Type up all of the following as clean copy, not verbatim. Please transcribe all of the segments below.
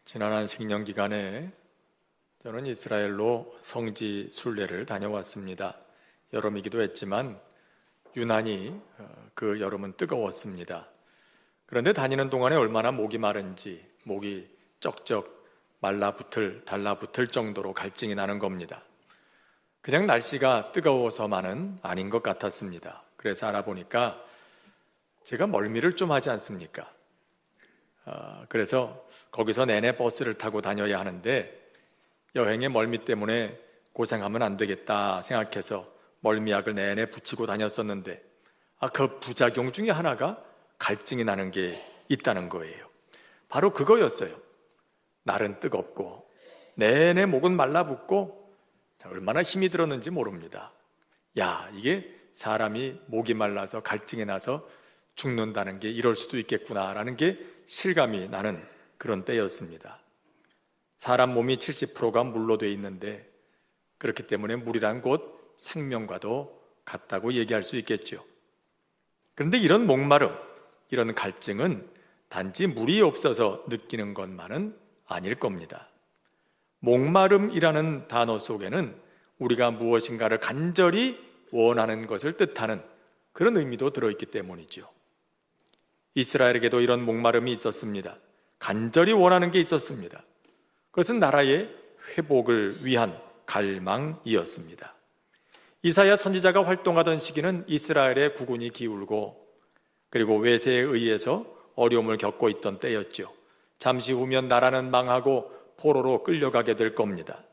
지난 안식년 기간에 저는 이스라엘로 성지 순례를 다녀왔습니다. 여름이기도 했지만 유난히 그 여름은 뜨거웠습니다. 그런데 다니는 동안에 얼마나 목이 마른지 목이 쩍쩍 달라붙을 정도로 갈증이 나는 겁니다. 그냥 날씨가 뜨거워서만은 아닌 것 같았습니다. 그래서 알아보니까 제가 멀미를 좀 하지 않습니까? 그래서 거기서 내내 버스를 타고 다녀야 하는데 여행의 멀미 때문에 고생하면 안 되겠다 생각해서 멀미약을 내내 붙이고 다녔었는데 그 부작용 중에 하나가 갈증이 나는 게 있다는 거예요. 바로 그거였어요. 날은 뜨겁고 내내 목은 말라붙고 얼마나 힘이 들었는지 모릅니다. 이게 사람이 목이 말라서 갈증이 나서 죽는다는 게 이럴 수도 있겠구나라는 게 실감이 나는 그런 때였습니다. 사람 몸이 70%가 물로 돼 있는데 그렇기 때문에 물이란 곧 생명과도 같다고 얘기할 수 있겠죠. 그런데 이런 목마름, 이런 갈증은 단지 물이 없어서 느끼는 것만은 아닐 겁니다. 목마름이라는 단어 속에는 우리가 무엇인가를 간절히 원하는 것을 뜻하는 그런 의미도 들어있기 때문이죠. 이스라엘에게도 이런 목마름이 있었습니다. 간절히 원하는 게 있었습니다. 그것은 나라의 회복을 위한 갈망이었습니다. 이사야 선지자가 활동하던 시기는 이스라엘의 국운이 기울고 그리고 외세에 의해서 어려움을 겪고 있던 때였죠. 잠시 후면 나라는 망하고 포로로 끌려가게 될 겁니다.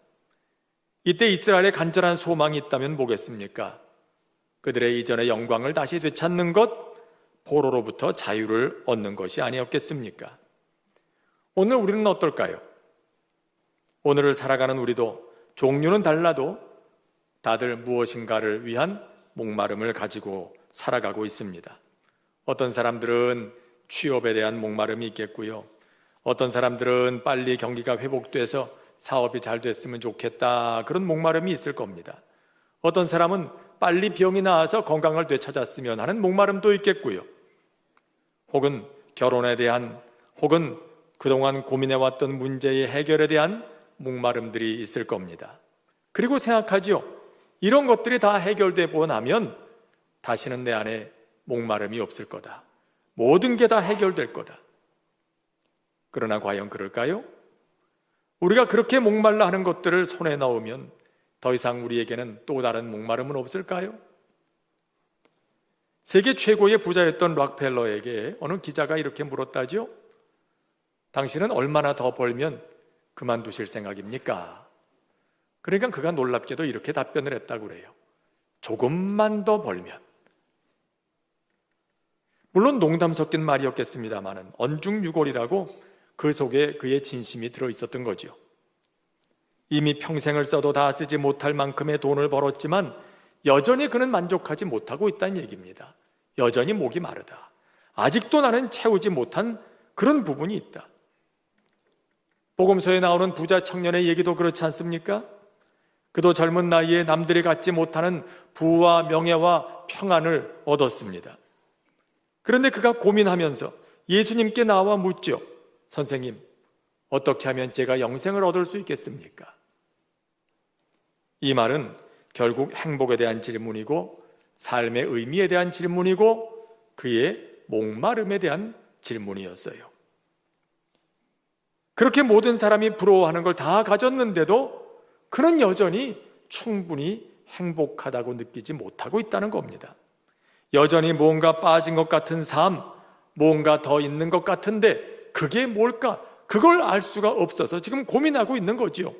이때 이스라엘에 간절한 소망이 있다면 뭐겠습니까? 그들의 이전의 영광을 다시 되찾는 것, 포로로부터 자유를 얻는 것이 아니었겠습니까? 오늘 우리는 어떨까요? 오늘을 살아가는 우리도 종류는 달라도 다들 무엇인가를 위한 목마름을 가지고 살아가고 있습니다. 어떤 사람들은 취업에 대한 목마름이 있겠고요. 어떤 사람들은 빨리 경기가 회복돼서 사업이 잘 됐으면 좋겠다, 그런 목마름이 있을 겁니다. 어떤 사람은 빨리 병이 나아서 건강을 되찾았으면 하는 목마름도 있겠고요. 혹은 결혼에 대한, 혹은 그동안 고민해왔던 문제의 해결에 대한 목마름들이 있을 겁니다. 그리고 생각하죠. 이런 것들이 다 해결되고 나면 다시는 내 안에 목마름이 없을 거다. 모든 게 다 해결될 거다. 그러나 과연 그럴까요? 우리가 그렇게 목말라 하는 것들을 손에 넣으면 더 이상 우리에게는 또 다른 목마름은 없을까요? 세계 최고의 부자였던 록펠러에게 어느 기자가 이렇게 물었다죠. 당신은 얼마나 더 벌면 그만두실 생각입니까? 그러니까 그가 놀랍게도 이렇게 답변을 했다고 그래요. 조금만 더 벌면. 물론 농담 섞인 말이었겠습니다마는 언중유골이라고 그 속에 그의 진심이 들어있었던 거죠. 이미 평생을 써도 다 쓰지 못할 만큼의 돈을 벌었지만 여전히 그는 만족하지 못하고 있다는 얘기입니다. 여전히 목이 마르다. 아직도 나는 채우지 못한 그런 부분이 있다. 복음서에 나오는 부자 청년의 얘기도 그렇지 않습니까? 그도 젊은 나이에 남들이 갖지 못하는 부와 명예와 평안을 얻었습니다. 그런데 그가 고민하면서 예수님께 나와 묻죠. 선생님, 어떻게 하면 제가 영생을 얻을 수 있겠습니까? 이 말은 결국 행복에 대한 질문이고 삶의 의미에 대한 질문이고 그의 목마름에 대한 질문이었어요. 그렇게 모든 사람이 부러워하는 걸 다 가졌는데도 그는 여전히 충분히 행복하다고 느끼지 못하고 있다는 겁니다. 여전히 뭔가 빠진 것 같은 삶, 뭔가 더 있는 것 같은데 그게 뭘까? 그걸 알 수가 없어서 지금 고민하고 있는 거지요.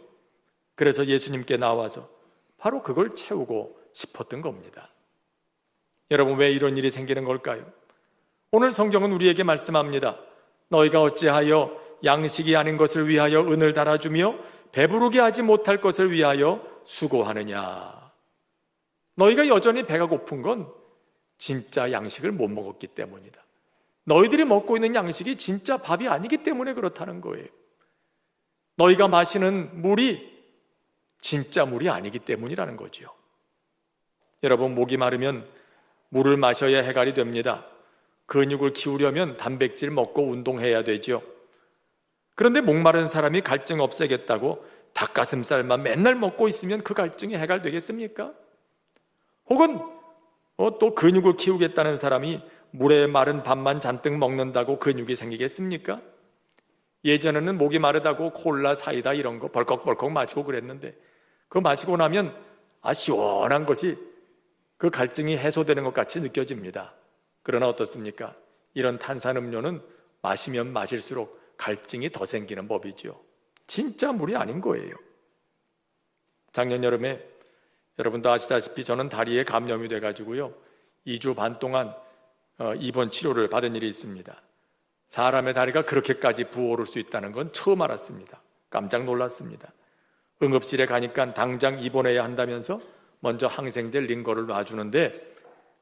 그래서 예수님께 나와서 바로 그걸 채우고 싶었던 겁니다. 여러분, 왜 이런 일이 생기는 걸까요? 오늘 성경은 우리에게 말씀합니다. 너희가 어찌하여 양식이 아닌 것을 위하여 은을 달아주며 배부르게 하지 못할 것을 위하여 수고하느냐. 너희가 여전히 배가 고픈 건 진짜 양식을 못 먹었기 때문이다. 너희들이 먹고 있는 양식이 진짜 밥이 아니기 때문에 그렇다는 거예요. 너희가 마시는 물이 진짜 물이 아니기 때문이라는 거죠. 여러분, 목이 마르면 물을 마셔야 해결이 됩니다. 근육을 키우려면 단백질 먹고 운동해야 되죠. 그런데 목마른 사람이 갈증 없애겠다고 닭가슴살만 맨날 먹고 있으면 그 갈증이 해결되겠습니까? 혹은 또 근육을 키우겠다는 사람이 물에 마른 밥만 잔뜩 먹는다고 근육이 생기겠습니까? 예전에는 목이 마르다고 콜라, 사이다 이런 거 벌컥벌컥 마시고 그랬는데 그거 마시고 나면 시원한 것이 그 갈증이 해소되는 것 같이 느껴집니다. 그러나 어떻습니까? 이런 탄산음료는 마시면 마실수록 갈증이 더 생기는 법이죠. 진짜 물이 아닌 거예요. 작년 여름에 여러분도 아시다시피 저는 다리에 감염이 돼가지고요 2주 반 동안 입원 치료를 받은 일이 있습니다. 사람의 다리가 그렇게까지 부어오를 수 있다는 건 처음 알았습니다. 깜짝 놀랐습니다. 응급실에 가니까 당장 입원해야 한다면서 먼저 항생제 링거를 놔주는데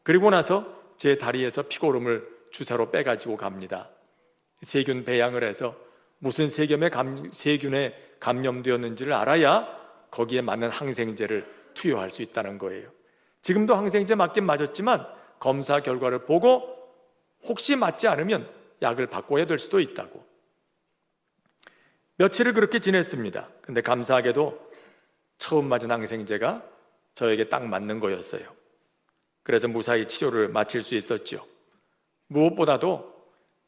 그리고 나서 제 다리에서 피고름을 주사로 빼가지고 갑니다. 세균 배양을 해서 무슨 세균에 감염되었는지를 알아야 거기에 맞는 항생제를 투여할 수 있다는 거예요. 지금도 항생제 맞긴 맞았지만 검사 결과를 보고 혹시 맞지 않으면 약을 바꿔야 될 수도 있다고. 며칠을 그렇게 지냈습니다. 근데 감사하게도 처음 맞은 항생제가 저에게 딱 맞는 거였어요. 그래서 무사히 치료를 마칠 수 있었죠. 무엇보다도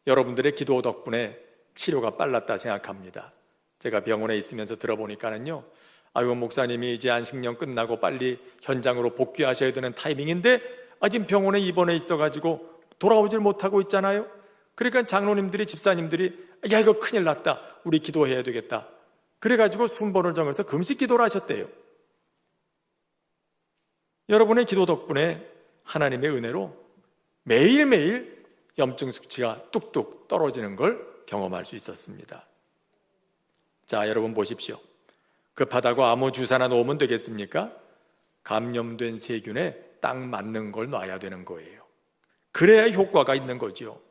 여러분들의 기도 덕분에 치료가 빨랐다 생각합니다. 제가 병원에 있으면서 들어보니까는요, 목사님이 이제 안식년 끝나고 빨리 현장으로 복귀하셔야 되는 타이밍인데 지금 병원에 입원해 있어가지고 돌아오질 못하고 있잖아요. 그러니까 장로님들이, 집사님들이 이거 큰일 났다, 우리 기도해야 되겠다, 그래가지고 순번을 정해서 금식 기도를 하셨대요. 여러분의 기도 덕분에 하나님의 은혜로 매일매일 염증 수치가 뚝뚝 떨어지는 걸 경험할 수 있었습니다. 자, 여러분 보십시오. 급하다고 아무 주사나 놓으면 되겠습니까? 감염된 세균에 딱 맞는 걸 놔야 되는 거예요. 그래야 효과가 있는 거죠.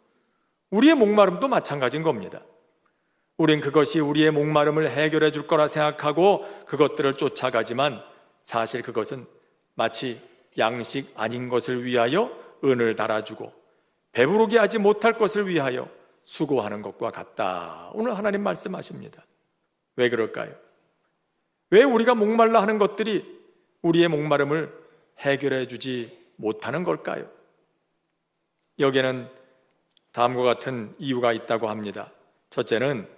우리의 목마름도 마찬가지인 겁니다. 우린 그것이 우리의 목마름을 해결해 줄 거라 생각하고 그것들을 쫓아가지만 사실 그것은 마치 양식 아닌 것을 위하여 은을 달아주고 배부르게 하지 못할 것을 위하여 수고하는 것과 같다. 오늘 하나님 말씀하십니다. 왜 그럴까요? 왜 우리가 목말라 하는 것들이 우리의 목마름을 해결해 주지 못하는 걸까요? 여기에는 다음과 같은 이유가 있다고 합니다. 첫째는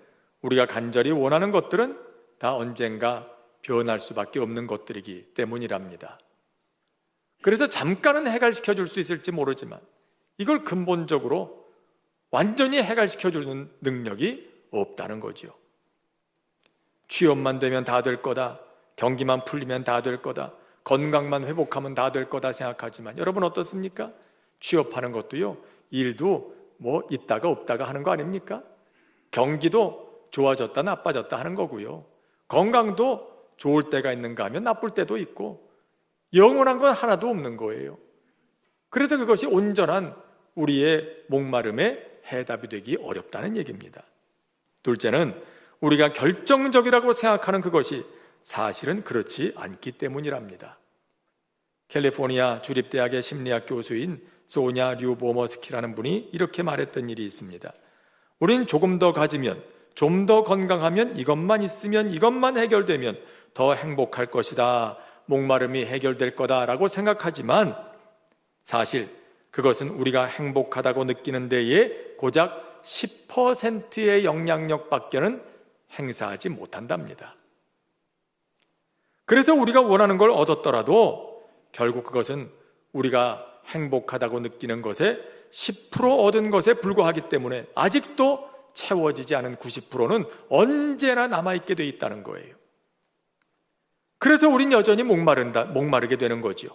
우리가 간절히 원하는 것들은 다 언젠가 변할 수밖에 없는 것들이기 때문이랍니다. 그래서 잠깐은 해결시켜 줄 수 있을지 모르지만 이걸 근본적으로 완전히 해결시켜 주는 능력이 없다는 거죠. 취업만 되면 다 될 거다, 경기만 풀리면 다 될 거다, 건강만 회복하면 다 될 거다 생각하지만 여러분 어떻습니까? 취업하는 것도요, 일도 있다가 없다가 하는 거 아닙니까? 경기도 좋아졌다 나빠졌다 하는 거고요, 건강도 좋을 때가 있는가 하면 나쁠 때도 있고 영원한 건 하나도 없는 거예요. 그래서 그것이 온전한 우리의 목마름의 해답이 되기 어렵다는 얘기입니다. 둘째는 우리가 결정적이라고 생각하는 그것이 사실은 그렇지 않기 때문이랍니다. 캘리포니아 주립대학의 심리학 교수인 소냐 류보머스키라는 분이 이렇게 말했던 일이 있습니다. 우린 조금 더 가지면, 좀 더 건강하면, 이것만 있으면, 이것만 해결되면 더 행복할 것이다, 목마름이 해결될 거다라고 생각하지만 사실 그것은 우리가 행복하다고 느끼는 데에 고작 10%의 영향력밖에는 행사하지 못한답니다. 그래서 우리가 원하는 걸 얻었더라도 결국 그것은 우리가 행복하다고 느끼는 것에 10% 얻은 것에 불과하기 때문에 아직도 채워지지 않은 90%는 언제나 남아있게 돼 있다는 거예요. 그래서 우린 여전히 목마르게 되는 거죠.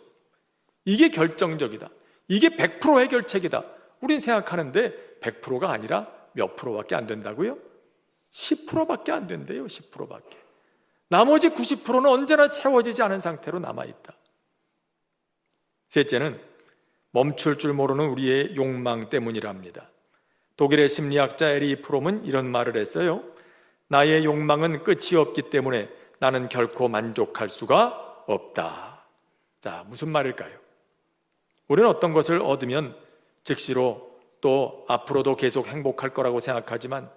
이게 결정적이다, 이게 100% 해결책이다, 우린 생각하는데 100%가 아니라 몇 프로밖에 안 된다고요? 10%밖에 안 된대요. 10%밖에. 나머지 90%는 언제나 채워지지 않은 상태로 남아있다. 셋째는 멈출 줄 모르는 우리의 욕망 때문이랍니다. 독일의 심리학자 에리 프롬은 이런 말을 했어요. 나의 욕망은 끝이 없기 때문에 나는 결코 만족할 수가 없다. 자, 무슨 말일까요? 우리는 어떤 것을 얻으면 즉시로 또 앞으로도 계속 행복할 거라고 생각하지만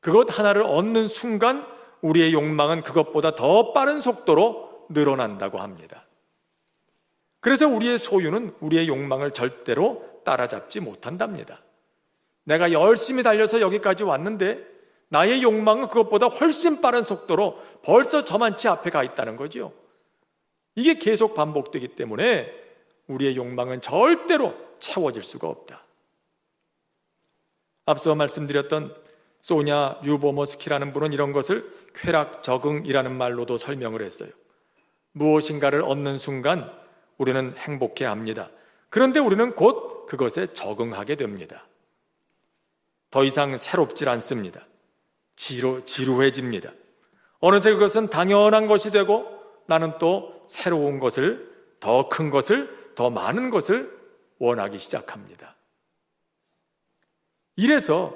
그것 하나를 얻는 순간 우리의 욕망은 그것보다 더 빠른 속도로 늘어난다고 합니다. 그래서 우리의 소유는 우리의 욕망을 절대로 따라잡지 못한답니다. 내가 열심히 달려서 여기까지 왔는데 나의 욕망은 그것보다 훨씬 빠른 속도로 벌써 저만치 앞에 가 있다는 거죠. 이게 계속 반복되기 때문에 우리의 욕망은 절대로 채워질 수가 없다. 앞서 말씀드렸던 소냐 류보모스키라는 분은 이런 것을 쾌락 적응이라는 말로도 설명을 했어요. 무엇인가를 얻는 순간 우리는 행복해 합니다. 그런데 우리는 곧 그것에 적응하게 됩니다. 더 이상 새롭질 않습니다. 지루해집니다. 어느새 그것은 당연한 것이 되고 나는 또 새로운 것을, 더 큰 것을, 더 많은 것을 원하기 시작합니다. 이래서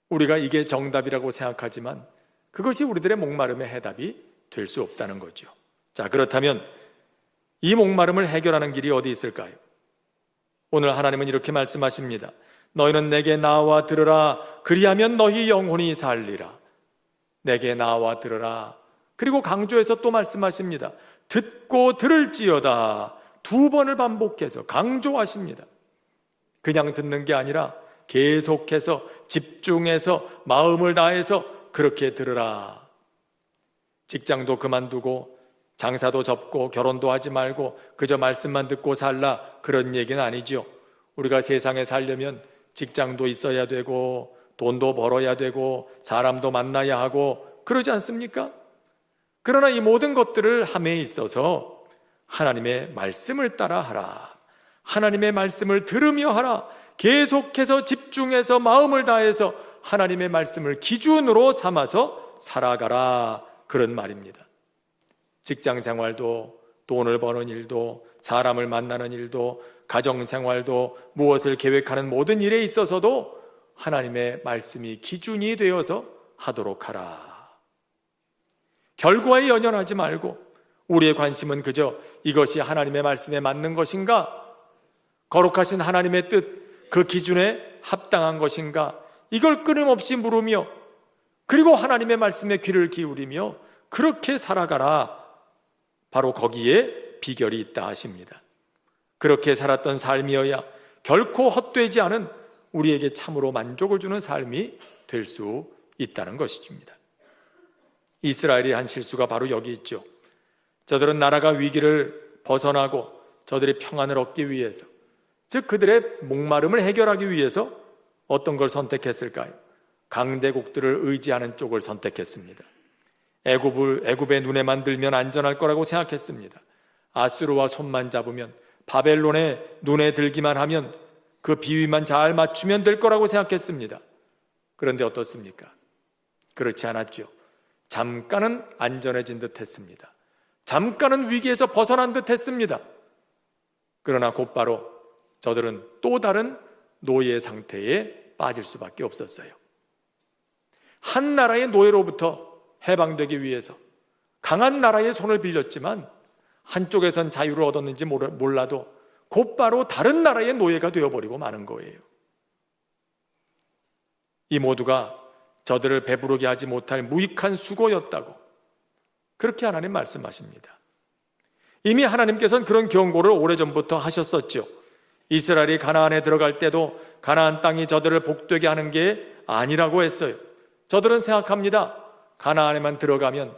우리가 이게 정답이라고 생각하지만 그것이 우리들의 목마름의 해답이 될 수 없다는 거죠. 자, 그렇다면 이 목마름을 해결하는 길이 어디 있을까요? 오늘 하나님은 이렇게 말씀하십니다. 너희는 내게 나와 들으라. 그리하면 너희 영혼이 살리라. 내게 나와 들으라. 그리고 강조해서 또 말씀하십니다. 듣고 들을지어다. 2번을 반복해서 강조하십니다. 그냥 듣는 게 아니라 계속해서 집중해서 마음을 다해서 그렇게 들으라. 직장도 그만두고 장사도 접고 결혼도 하지 말고 그저 말씀만 듣고 살라, 그런 얘기는 아니죠. 우리가 세상에 살려면 직장도 있어야 되고 돈도 벌어야 되고 사람도 만나야 하고 그러지 않습니까? 그러나 이 모든 것들을 함에 있어서 하나님의 말씀을 따라 하라. 하나님의 말씀을 들으며 하라. 계속해서 집중해서 마음을 다해서 하나님의 말씀을 기준으로 삼아서 살아가라, 그런 말입니다. 직장생활도 돈을 버는 일도 사람을 만나는 일도 가정생활도 무엇을 계획하는 모든 일에 있어서도 하나님의 말씀이 기준이 되어서 하도록 하라. 결과에 연연하지 말고 우리의 관심은 그저 이것이 하나님의 말씀에 맞는 것인가? 거룩하신 하나님의 뜻, 그 기준에 합당한 것인가? 이걸 끊임없이 물으며 그리고 하나님의 말씀에 귀를 기울이며 그렇게 살아가라. 바로 거기에 비결이 있다 하십니다. 그렇게 살았던 삶이어야 결코 헛되지 않은 우리에게 참으로 만족을 주는 삶이 될 수 있다는 것입니다. 이스라엘이 한 실수가 바로 여기 있죠. 저들은 나라가 위기를 벗어나고 저들이 평안을 얻기 위해서, 즉 그들의 목마름을 해결하기 위해서 어떤 걸 선택했을까요? 강대국들을 의지하는 쪽을 선택했습니다. 애굽의 눈에만 들면 안전할 거라고 생각했습니다. 아수르와 손만 잡으면, 바벨론의 눈에 들기만 하면, 그 비위만 잘 맞추면 될 거라고 생각했습니다. 그런데 어떻습니까? 그렇지 않았죠. 잠깐은 안전해진 듯 했습니다. 잠깐은 위기에서 벗어난 듯 했습니다. 그러나 곧바로 저들은 또 다른 노예 상태에 빠질 수밖에 없었어요. 한 나라의 노예로부터 해방되기 위해서 강한 나라의 손을 빌렸지만 한쪽에선 자유를 얻었는지 몰라도 곧바로 다른 나라의 노예가 되어버리고 마는 거예요. 이 모두가 저들을 배부르게 하지 못할 무익한 수고였다고 그렇게 하나님 말씀하십니다. 이미 하나님께서는 그런 경고를 오래전부터 하셨었죠. 이스라엘이 가나안에 들어갈 때도 가나안 땅이 저들을 복되게 하는 게 아니라고 했어요. 저들은 생각합니다. 가나안에만 들어가면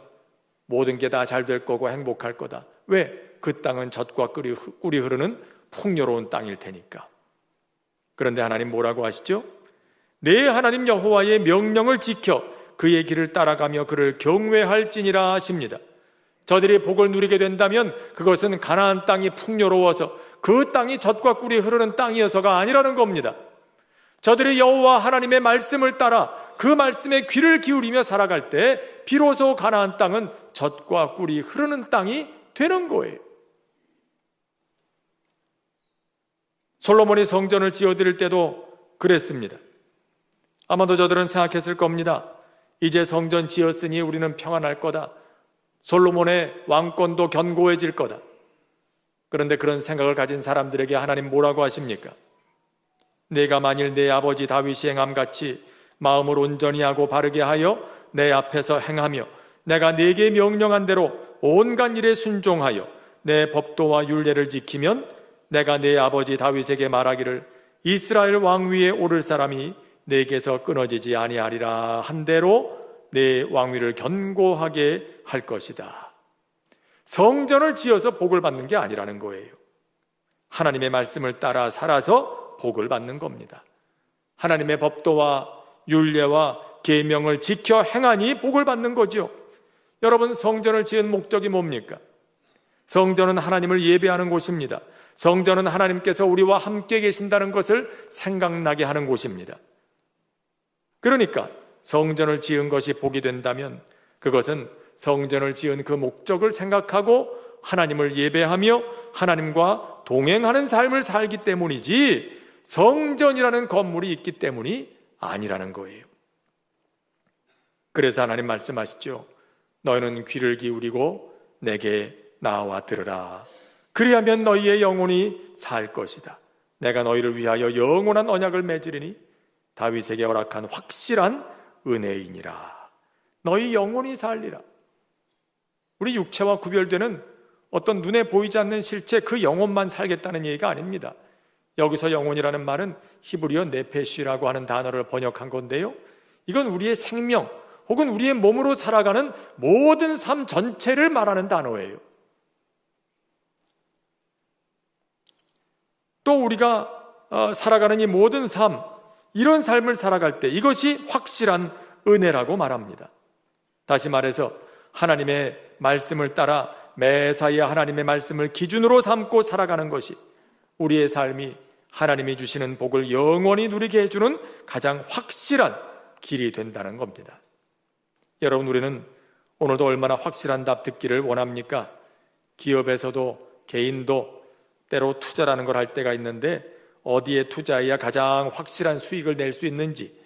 모든 게 다 잘 될 거고 행복할 거다. 왜? 그 땅은 젖과 꿀이 흐르는 풍요로운 땅일 테니까. 그런데 하나님 뭐라고 하시죠? 내 하나님 여호와의 명령을 지켜 그의 길을 따라가며 그를 경외할지니라 하십니다. 저들이 복을 누리게 된다면 그것은 가나안 땅이 풍요로워서 그 땅이 젖과 꿀이 흐르는 땅이어서가 아니라는 겁니다. 저들이 여호와 하나님의 말씀을 따라 그 말씀에 귀를 기울이며 살아갈 때 비로소 가나안 땅은 젖과 꿀이 흐르는 땅이 되는 거예요. 솔로몬이 성전을 지어드릴 때도 그랬습니다. 아마도 저들은 생각했을 겁니다. 이제 성전 지었으니 우리는 평안할 거다. 솔로몬의 왕권도 견고해질 거다. 그런데 그런 생각을 가진 사람들에게 하나님 뭐라고 하십니까? 내가 만일 내 아버지 다윗이 행함같이 마음을 온전히 하고 바르게 하여 내 앞에서 행하며 내가 네게 명령한 대로 온갖 일에 순종하여 내 법도와 율례를 지키면 내가 내 아버지 다윗에게 말하기를 이스라엘 왕위에 오를 사람이 내게서 끊어지지 아니하리라 한 대로 내 왕위를 견고하게 할 것이다. 성전을 지어서 복을 받는 게 아니라는 거예요. 하나님의 말씀을 따라 살아서 복을 받는 겁니다. 하나님의 법도와 율례와 계명을 지켜 행하니 복을 받는 거죠. 여러분, 성전을 지은 목적이 뭡니까? 성전은 하나님을 예배하는 곳입니다. 성전은 하나님께서 우리와 함께 계신다는 것을 생각나게 하는 곳입니다. 그러니까 성전을 지은 것이 복이 된다면 그것은 성전을 지은 그 목적을 생각하고 하나님을 예배하며 하나님과 동행하는 삶을 살기 때문이지 성전이라는 건물이 있기 때문이 아니라는 거예요. 그래서 하나님 말씀하시죠. 너희는 귀를 기울이고 내게 나와 들으라. 그리하면 너희의 영혼이 살 것이다. 내가 너희를 위하여 영원한 언약을 맺으리니 다윗에게 허락한 확실한 은혜이니라. 너희 영혼이 살리라. 우리 육체와 구별되는 어떤 눈에 보이지 않는 실체, 그 영혼만 살겠다는 얘기가 아닙니다. 여기서 영혼이라는 말은 히브리어 네페시라고 하는 단어를 번역한 건데요, 이건 우리의 생명 혹은 우리의 몸으로 살아가는 모든 삶 전체를 말하는 단어예요. 또 우리가 살아가는 이 모든 삶, 이런 삶을 살아갈 때 이것이 확실한 은혜라고 말합니다. 다시 말해서 하나님의 말씀을 따라 매사에 하나님의 말씀을 기준으로 삼고 살아가는 것이 우리의 삶이 하나님이 주시는 복을 영원히 누리게 해주는 가장 확실한 길이 된다는 겁니다. 여러분, 우리는 오늘도 얼마나 확실한 답 듣기를 원합니까? 기업에서도 개인도 때로 투자라는 걸 할 때가 있는데 어디에 투자해야 가장 확실한 수익을 낼 수 있는지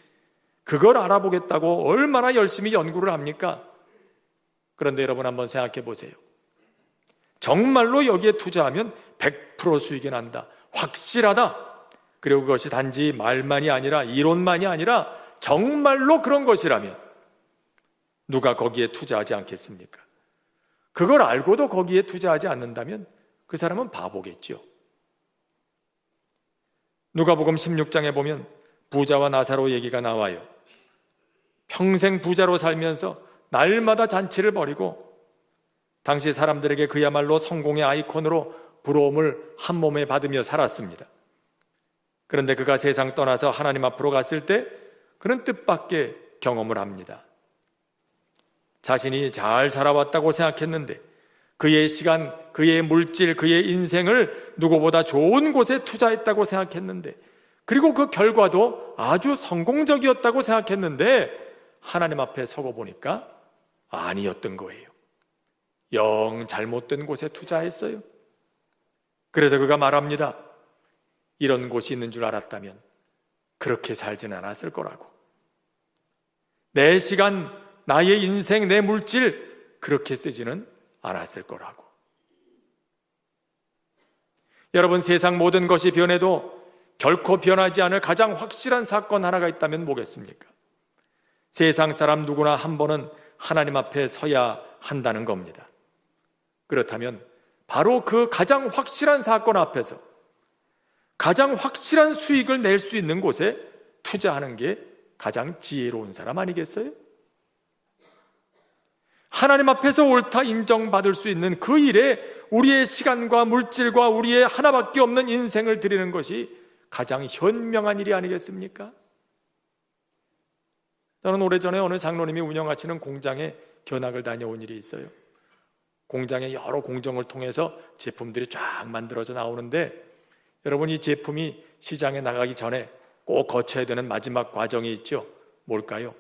그걸 알아보겠다고 얼마나 열심히 연구를 합니까? 그런데 여러분 한번 생각해 보세요. 정말로 여기에 투자하면 100% 수익이 난다, 확실하다, 그리고 그것이 단지 말만이 아니라 이론만이 아니라 정말로 그런 것이라면 누가 거기에 투자하지 않겠습니까? 그걸 알고도 거기에 투자하지 않는다면 그 사람은 바보겠죠. 누가복음 16장에 보면 부자와 나사로 얘기가 나와요. 평생 부자로 살면서 날마다 잔치를 벌이고 당시 사람들에게 그야말로 성공의 아이콘으로 부러움을 한 몸에 받으며 살았습니다. 그런데 그가 세상 떠나서 하나님 앞으로 갔을 때 그는 뜻밖의 경험을 합니다. 자신이 잘 살아왔다고 생각했는데 그의 시간, 그의 물질, 그의 인생을 누구보다 좋은 곳에 투자했다고 생각했는데, 그리고 그 결과도 아주 성공적이었다고 생각했는데 하나님 앞에 서고 보니까 아니었던 거예요. 영 잘못된 곳에 투자했어요. 그래서 그가 말합니다. 이런 곳이 있는 줄 알았다면 그렇게 살지는 않았을 거라고. 내 시간, 나의 인생, 내 물질 그렇게 쓰지는 않았을 거라고. 여러분, 세상 모든 것이 변해도 결코 변하지 않을 가장 확실한 사건 하나가 있다면 뭐겠습니까? 세상 사람 누구나 한 번은 하나님 앞에 서야 한다는 겁니다. 그렇다면 바로 그 가장 확실한 사건 앞에서 가장 확실한 수익을 낼 수 있는 곳에 투자하는 게 가장 지혜로운 사람 아니겠어요? 하나님 앞에서 옳다 인정받을 수 있는 그 일에 우리의 시간과 물질과 우리의 하나밖에 없는 인생을 드리는 것이 가장 현명한 일이 아니겠습니까? 저는 오래전에 어느 장로님이 운영하시는 공장에 견학을 다녀온 일이 있어요. 공장에 여러 공정을 통해서 제품들이 쫙 만들어져 나오는데, 여러분, 이 제품이 시장에 나가기 전에 꼭 거쳐야 되는 마지막 과정이 있죠. 뭘까요?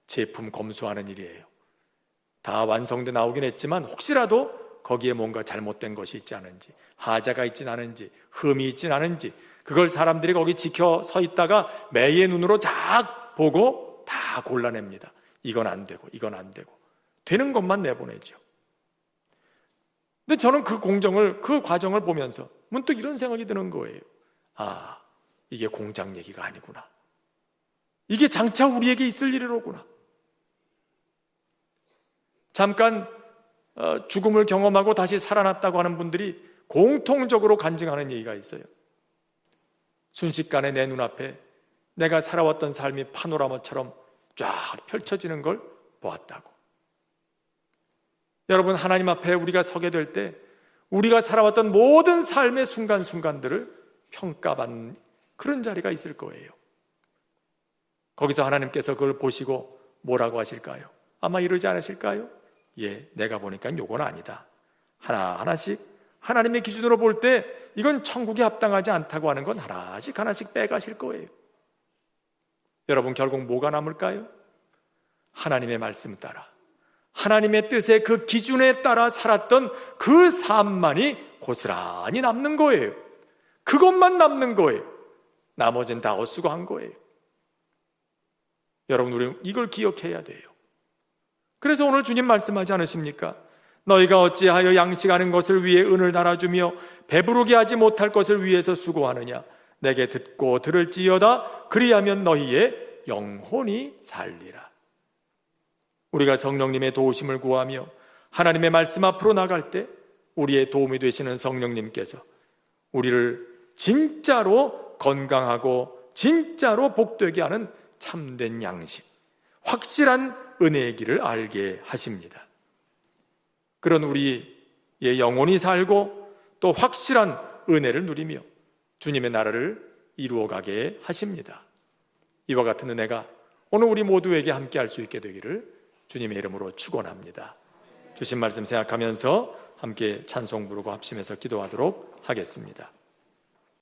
제품 검수하는 일이에요. 다 완성돼 나오긴 했지만 혹시라도 거기에 뭔가 잘못된 것이 있지 않은지, 하자가 있진 않은지, 흠이 있진 않은지, 그걸 사람들이 거기 지켜 서 있다가 매의 눈으로 쫙 보고 다 골라냅니다. 이건 안 되고 이건 안 되고, 되는 것만 내보내죠. 근데 저는 그 과정을 보면서 문득 이런 생각이 드는 거예요. 아, 이게 공장 얘기가 아니구나. 이게 장차 우리에게 있을 일이로구나. 잠깐 죽음을 경험하고 다시 살아났다고 하는 분들이 공통적으로 간증하는 얘기가 있어요. 순식간에 내 눈앞에 내가 살아왔던 삶이 파노라마처럼 쫙 펼쳐지는 걸 보았다고. 여러분, 하나님 앞에 우리가 서게 될 때 우리가 살아왔던 모든 삶의 순간순간들을 평가받는 그런 자리가 있을 거예요. 거기서 하나님께서 그걸 보시고 뭐라고 하실까요? 아마 이러지 않으실까요? 예, 내가 보니까 요건 아니다. 하나하나씩 하나님의 기준으로 볼 때 이건 천국에 합당하지 않다고 하는 건 하나씩 빼가실 거예요. 여러분, 결국 뭐가 남을까요? 하나님의 말씀 따라, 하나님의 뜻의 그 기준에 따라 살았던 그 삶만이 고스란히 남는 거예요. 그것만 남는 거예요. 나머지는 다 헛수고한 거예요. 여러분, 우리 이걸 기억해야 돼요. 그래서 오늘 주님 말씀하지 않으십니까? 너희가 어찌하여 양식하는 것을 위해 은을 달아주며 배부르게 하지 못할 것을 위해서 수고하느냐? 내게 듣고 들을지어다. 그리하면 너희의 영혼이 살리라. 우리가 성령님의 도우심을 구하며 하나님의 말씀 앞으로 나갈 때 우리의 도움이 되시는 성령님께서 우리를 진짜로 건강하고 진짜로 복되게 하는 참된 양식, 확실한 은혜의 길을 알게 하십니다. 그런 우리의 영혼이 살고 또 확실한 은혜를 누리며 주님의 나라를 이루어가게 하십니다. 이와 같은 은혜가 오늘 우리 모두에게 함께 할 수 있게 되기를 주님의 이름으로 축원합니다. 주신 말씀 생각하면서 함께 찬송 부르고 합심해서 기도하도록 하겠습니다.